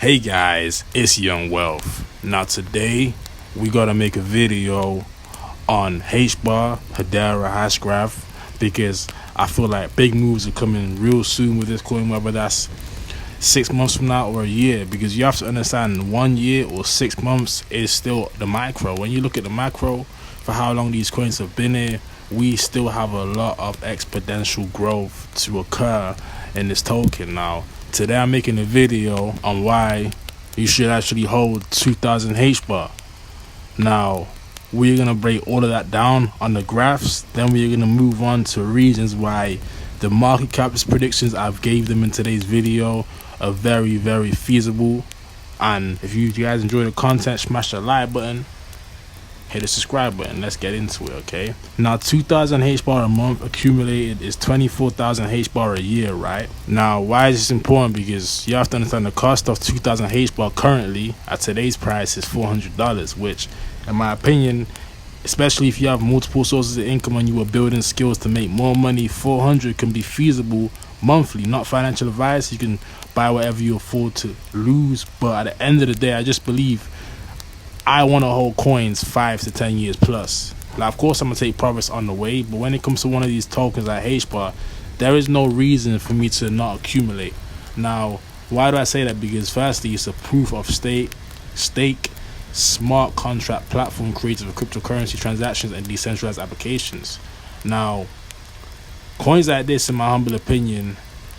Hey guys, it's Young Wealth. Now today we gotta make a video on Hbar, Hedera Hashgraph, because I feel like big moves are coming real soon with this coin, whether that's 6 months from now or a year, because you have to understand 1 year or 6 months is still the micro. When you look at the macro for how long these coins have been here, we still have a lot of exponential growth to occur in this token. Now today I'm making a video on why you should actually hold 2000 Hbar. Now we're going to break all of that down on the graphs, then we're going to move on to reasons why the market cap's predictions I've gave them in today's video are very feasible. And if you guys enjoy the content, smash the like button, hit the subscribe button. Let's get into it, okay? Now 2000 Hbar a month accumulated is 24,000 Hbar a year, right? Now why is this important? Because you have to understand the cost of 2000 Hbar currently at today's price is $400, which in my opinion, especially if you have multiple sources of income and you are building skills to make more money, 400 can be feasible monthly. Not financial advice, you can buy whatever you afford to lose, but at the end of the day, I just believe I want to hold coins 5 to 10 years plus. Now, of course, I'm going to take profits on the way, but when it comes to one of these tokens like Hbar, there is no reason for me to not accumulate. Now, why do I say that? Because firstly, it's a proof of stake, smart contract platform created for cryptocurrency transactions and decentralized applications. Now, coins like this, in my humble opinion,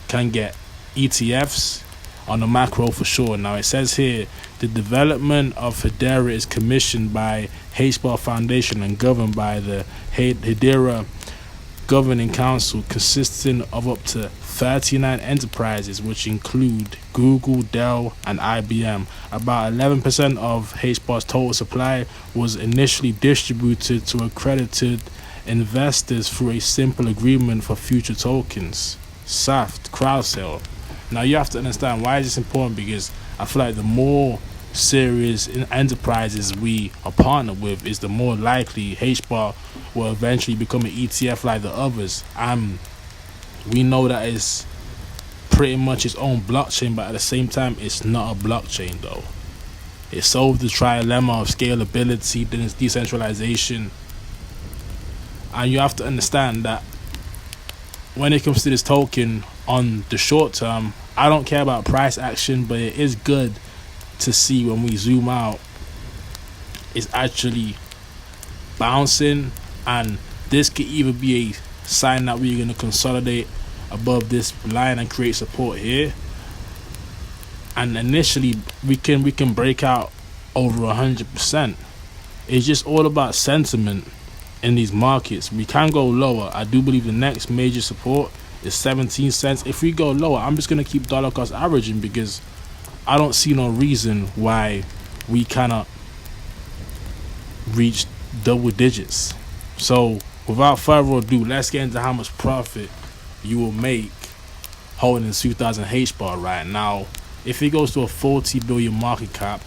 can get ETFs on the macro for sure. Now it says here, the development of Hedera is commissioned by Hbar Foundation and governed by the Hedera Governing Council, consisting of up to 39 enterprises, which include Google, Dell, and IBM. About 11% of Hbar's total supply was initially distributed to accredited investors through a simple agreement for future tokens, SAFT, crowd sale. Now you have to understand why is this important, because I feel like the more serious enterprises we are partnered with is the more likely Hbar will eventually become an ETF like the others. We know that it's pretty much its own blockchain, but at the same time it's not a blockchain though. It solves the trilemma of scalability, then it's decentralization. And you have to understand that when it comes to this token on the short term, I don't care about price action, but it is good to see when we zoom out, it's actually bouncing, and this could either be a sign that we're going to consolidate above this line and create support here, and initially we can break out over 100%. It's just all about sentiment in these markets. We can go lower. I do believe the next major support is 17 cents. If we go lower, I'm just going to keep dollar cost averaging, because I don't see no reason why we cannot reach double digits. So without further ado, let's get into how much profit you will make holding 2000 Hbar right now. If it goes to a 40 billion market cap,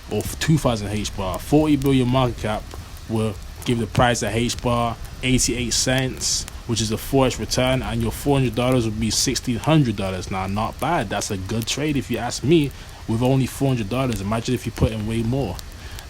or 2000 Hbar, 40 billion market cap will give the price of Hbar 88 cents, which is a 4x return, and your $400 would be $1,600. Now, not bad. That's a good trade if you ask me, with only $400. Imagine if you put in way more.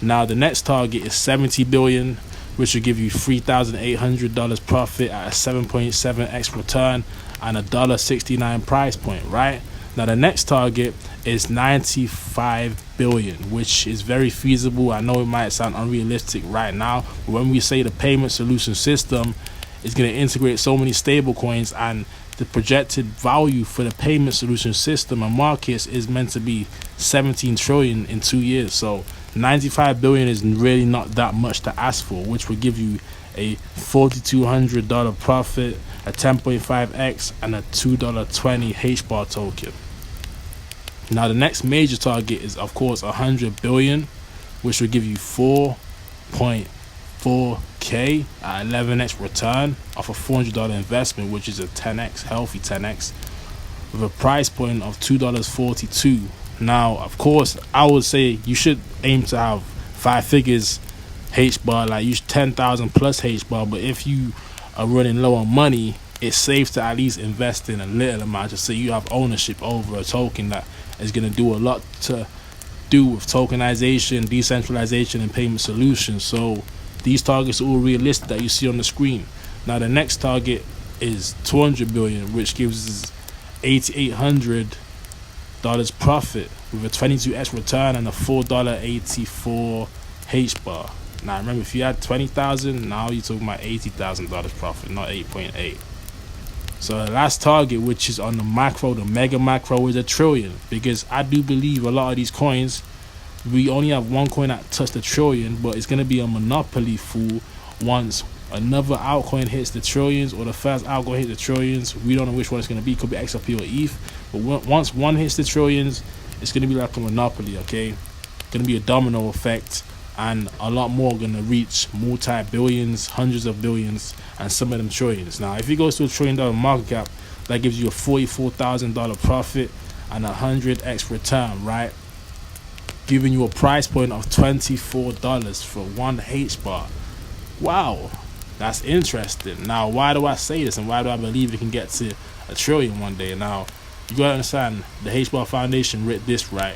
Now, the next target is 70 billion, which will give you $3,800 profit at a 7.7x return and a $1.69 price point, right? Now, the next target is 95 billion, which is very feasible. I know it might sound unrealistic right now, but when we say the payment solution system is going to integrate so many stablecoins, and the projected value for the payment solution system and markets is meant to be 17 trillion in 2 years. So 95 billion is really not that much to ask for, which will give you a $4,200 profit, a 10.5x, and a $2.20 Hbar token. Now the next major target is of course 100 billion, which will give you 4.4k at 11x return off a $400 investment, which is a 10x, healthy 10x, with a price point of $2.42. Now of course I would say you should aim to have 5 figures Hbar, like you 10,000 plus Hbar, but if you are running low on money, it's safe to at least invest in a little amount, just so you have ownership over a token that It's going to do a lot to do with tokenization, decentralization, and payment solutions. So these targets are all realistic that you see on the screen. Now the next target is 200 billion, which gives us $8,800 profit with a 22x return and a $4.84 Hbar. Now remember, if you had 20,000, now you're talking about $80,000 profit, not 8.8. So the last target, which is on the macro, the mega macro, is $1 trillion, because I do believe a lot of these coins, we only have one coin that touched $1 trillion, but it's going to be a monopoly fool once another altcoin hits the trillions, or the first altcoin hits the trillions. We don't know which one it's going to be. It could be XRP or ETH, but once one hits the trillions, it's going to be like a monopoly, okay? Going to be a domino effect, and a lot more going to reach multi-billions, hundreds of billions, and some of them trillions. Now, if it goes to $1 trillion market cap, that gives you a $44,000 profit and a 100x return, right? Giving you a price point of $24 for one Hbar. Wow, that's interesting. Now, why do I say this, and why do I believe it can get to $1 trillion one day? Now, you gotta understand, the Hbar Foundation writ this right.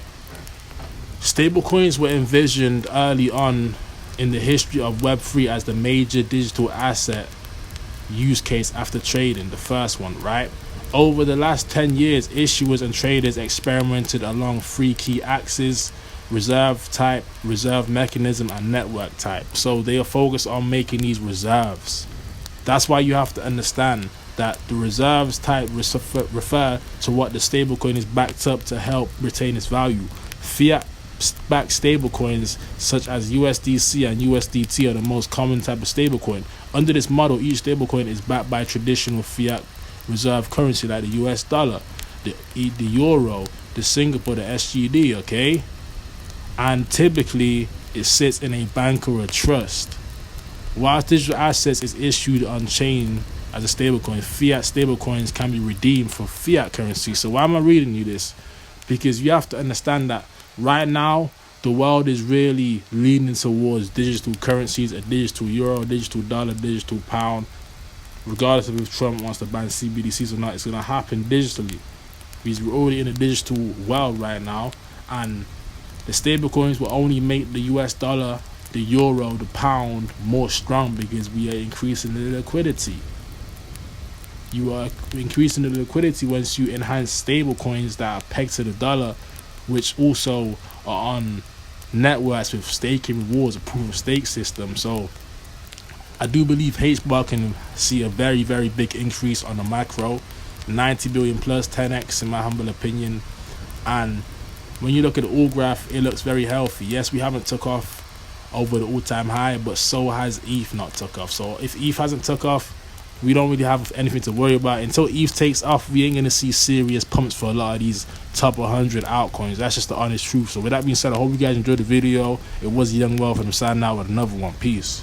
Stablecoins were envisioned early on in the history of Web3 as the major digital asset use case after trading, the first one, right? Over the last 10 years, issuers and traders experimented along 3 key axes: reserve type, reserve mechanism, and network type. So they are focused on making these reserves. That's why you have to understand that the reserves type refer to what the stablecoin is backed up to help retain its value. Fiat-backed stablecoins such as USDC and USDT are the most common type of stablecoin. Under this model, each stablecoin is backed by traditional fiat reserve currency like the US dollar, the euro, the Singapore, the SGD, okay? And typically it sits in a bank or a trust. Whilst digital assets is issued on chain as a stablecoin, fiat stablecoins can be redeemed for fiat currency. So why am I reading you this? Because you have to understand that right now the world is really leaning towards digital currencies: a digital euro, digital dollar, digital pound. Regardless of if Trump wants to ban CBDCs or not, it's going to happen digitally, because we're already in a digital world right now. And the stablecoins will only make the US dollar, the euro, the pound more strong, because we are increasing the liquidity. You are increasing the liquidity once you enhance stablecoins that are pegged to the dollar, which also are on networks with staking rewards, a proof of stake system. So I do believe Hbar can see a very, very big increase on the macro, 90 billion plus, 10x in my humble opinion. And when you look at the all graph, it looks very healthy. Yes, we haven't took off over the all-time high, but so has ETH not took off. So if ETH hasn't took off, we don't really have anything to worry about. Until ETH takes off, we ain't going to see serious pumps for a lot of these top 100 altcoins. That's just the honest truth. So with that being said, I hope you guys enjoyed the video. It was Young Wealth, and I'm signing out with another one. Peace.